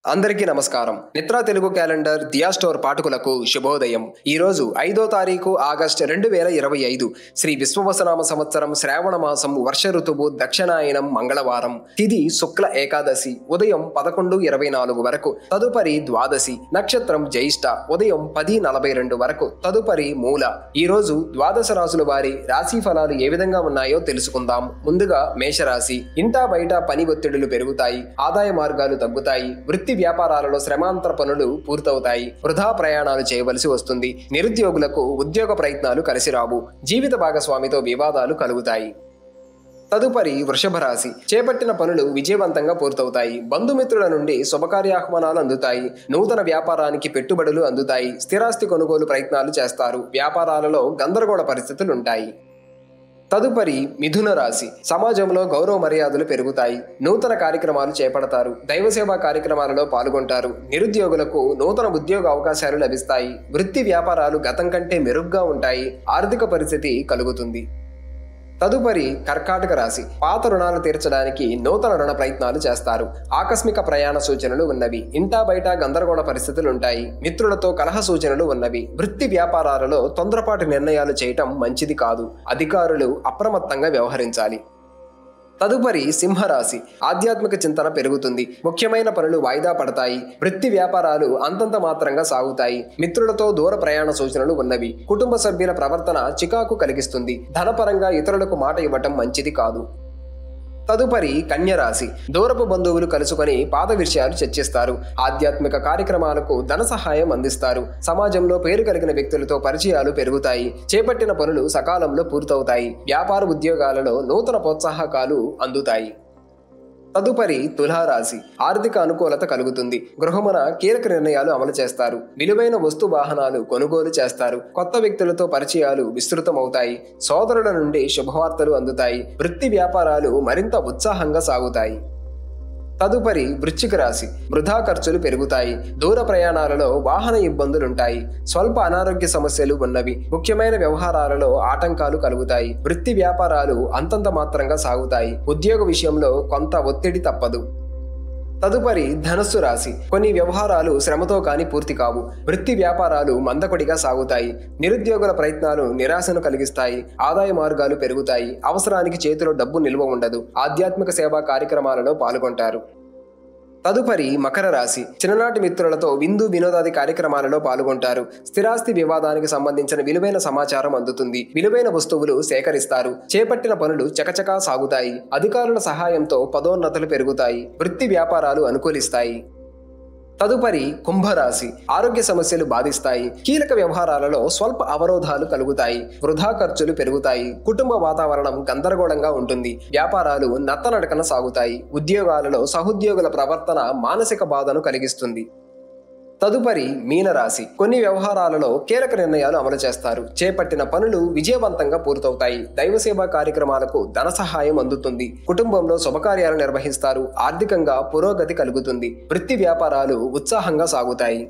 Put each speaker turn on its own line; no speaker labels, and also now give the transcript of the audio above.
అందరికీ నమస్కారం. నిత్రా తెలుగు క్యాలెండర్ దియా స్టోర్ పాఠకులకు శుభోదయం. ఈ రోజు 5వ తారీఖు ఆగస్టు 2025 శ్రీ విశ్వవసనామ సంవత్సరం శ్రావణ మాసం వర్ష ఋతువు దక్షిణాయనం మంగళవారం. తిథి శుక్ల ఏకాదశి ఉదయం 11:24 వరకు, తదుపరి ద్వాదశి. నక్షత్రం జ్యేష్ఠ ఉదయం 10:42 వరకు, తదుపరి మూల. ఈ రోజు ద్వాదశ రాశుల వారి రాశి ఫలాలు ఏ విధంగా ఉన్నాయో తెలుసుకుందాం. ముందుగా మేషరాశి. ఇంటా బయట పని ఒత్తిడులు పెరుగుతాయి, ఆదాయ మార్గాలు తగ్గుతాయి, వృత్తి వ్యాపారాలలో శ్రమాంతర పనులు పూర్తవుతాయి, వృధా ప్రయాణాలు చేయవలసి వస్తుంది. నిరుద్యోగులకు ఉద్యోగ ప్రయత్నాలు కలిసిరావు, జీవిత భాగస్వామితో వివాదాలు కలుగుతాయి. తదుపరి వృషభ రాశి. చేపట్టిన పనులు విజయవంతంగా పూర్తవుతాయి, బంధుమిత్రుల నుండి శుభకార్యాహ్వానాలు అందుతాయి, నూతన వ్యాపారానికి పెట్టుబడులు అందుతాయి, స్థిరాస్తి కొనుగోలు ప్రయత్నాలు చేస్తారు, వ్యాపారాలలో గందరగోళ పరిస్థితులుంటాయి. తదుపరి మిథున రాశి. సమాజంలో గౌరవ మర్యాదలు పెరుగుతాయి, నూతన కార్యక్రమాలు చేపడతారు, దైవసేవా కార్యక్రమాలలో పాల్గొంటారు, నిరుద్యోగులకు నూతన ఉద్యోగ అవకాశాలు లభిస్తాయి, వృత్తి వ్యాపారాలు గతం కంటే మెరుగ్గా ఉంటాయి, ఆర్థిక పరిస్థితి కలుగుతుంది. తదుపరి కర్కాటక రాశి. పాత రుణాలు తీర్చడానికి నూతన రుణ ప్రయత్నాలు చేస్తారు, ఆకస్మిక ప్రయాణ సూచనలు ఉన్నవి, ఇంటా బయట గందరగోళ పరిస్థితులుంటాయి, మిత్రులతో కలహ సూచనలు ఉన్నవి, వృత్తి వ్యాపారాలలో తొందరపాటు నిర్ణయాలు చేయటం మంచిది కాదు, అధికారులు అప్రమత్తంగా వ్యవహరించాలి. తదుపరి సింహరాశి. ఆధ్యాత్మిక చింతన పెరుగుతుంది, ముఖ్యమైన పనులు వాయిదా పడతాయి, వృత్తి వ్యాపారాలు అంతంత మాత్రంగా సాగుతాయి, మిత్రులతో దూర ప్రయాణ సూచనలు ఉన్నవి, కుటుంబ సభ్యుల ప్రవర్తన చికాకు కలిగిస్తుంది, ధనపరంగా ఇతరులకు మాట ఇవ్వటం మంచిది కాదు. తదుపరి కన్యరాశి. దూరపు బంధువులు కలుసుకొని పాత విషయాలు చర్చిస్తారు, ఆధ్యాత్మిక కార్యక్రమాలకు ధన సహాయం అందిస్తారు, సమాజంలో పేరు కలిగిన వ్యక్తులతో పరిచయాలు పెరుగుతాయి, చేపట్టిన పనులు సకాలంలో పూర్తవుతాయి, వ్యాపార ఉద్యోగాలలో నూతన ప్రోత్సాహకాలు అందుతాయి. తదుపరి తులారాశి. ఆర్థిక అనుకూలత కలుగుతుంది, గృహమున కీలక నిర్ణయాలు అమలు చేస్తారు, విలువైన వస్తు వాహనాలు కొనుగోలు చేస్తారు, కొత్త వ్యక్తులతో పరిచయాలు విస్తృతమవుతాయి, సోదరుల నుండి శుభవార్తలు అందుతాయి, వృత్తి వ్యాపారాలు మరింత ఉత్సాహంగా సాగుతాయి. తదుపరి వృశ్చిక రాశి. వృధా ఖర్చులు పెరుగుతాయి, దూర ప్రయాణాలలో వాహన ఇబ్బందులుంటాయి, స్వల్ప అనారోగ్య సమస్యలు ఉన్నవి, ముఖ్యమైన వ్యవహారాలలో ఆటంకాలు కలుగుతాయి, వృత్తి వ్యాపారాలు అంతంత మాత్రంగా సాగుతాయి, ఉద్యోగ విషయంలో కొంత ఒత్తిడి తప్పదు. తదుపరి ధనస్సు రాశి. కొన్ని వ్యవహారాలు శ్రమతో కాని పూర్తి కావు, వృత్తి వ్యాపారాలు మందకొడిగా సాగుతాయి, నిరుద్యోగుల ప్రయత్నాలు నిరాశను కలిగిస్తాయి, ఆదాయ మార్గాలు పెరుగుతాయి, అవసరానికి చేతిలో డబ్బు నిల్వ ఉండదు, ఆధ్యాత్మిక సేవా కార్యక్రమాలలో పాల్గొంటారు. తదుపరి మకర రాశి. చిన్ననాటి మిత్రులతో విందు వినోదాది కార్యక్రమాలలో పాల్గొంటారు, స్థిరాస్తి వివాదానికి సంబంధించిన విలువైన సమాచారం అందుతుంది, విలువైన వస్తువులు సేకరిస్తారు, చేపట్టిన పనులు చకచకా సాగుతాయి, అధికారుల సహాయంతో పదోన్నతులు పెరుగుతాయి, వృత్తి వ్యాపారాలు అనుకూలిస్తాయి. తదుపరి కుంభరాశి. ఆరోగ్య సమస్యలు బాధిస్తాయి, కీలక వ్యవహారాలలో స్వల్ప అవరోధాలు కలుగుతాయి, వృధా ఖర్చులు పెరుగుతాయి, కుటుంబ వాతావరణం గందరగోళంగా ఉంటుంది, వ్యాపారాలు నత్తనడకన సాగుతాయి, ఉద్యోగాలలో సహోద్యోగుల ప్రవర్తన మానసిక బాధను కలిగిస్తుంది. తదుపరి మీనరాశి. కొన్ని వ్యవహారాలలో కీలక నిర్ణయాలు అమలు చేస్తారు, చేపట్టిన పనులు విజయవంతంగా పూర్తవుతాయి, దైవసేవా కార్యక్రమాలకు ధన సహాయం అందుతుంది, కుటుంబంలో శుభకార్యాలు నిర్వహిస్తారు, ఆర్థికంగా పురోగతి కలుగుతుంది, వృత్తి వ్యాపారాలు ఉత్సాహంగా సాగుతాయి.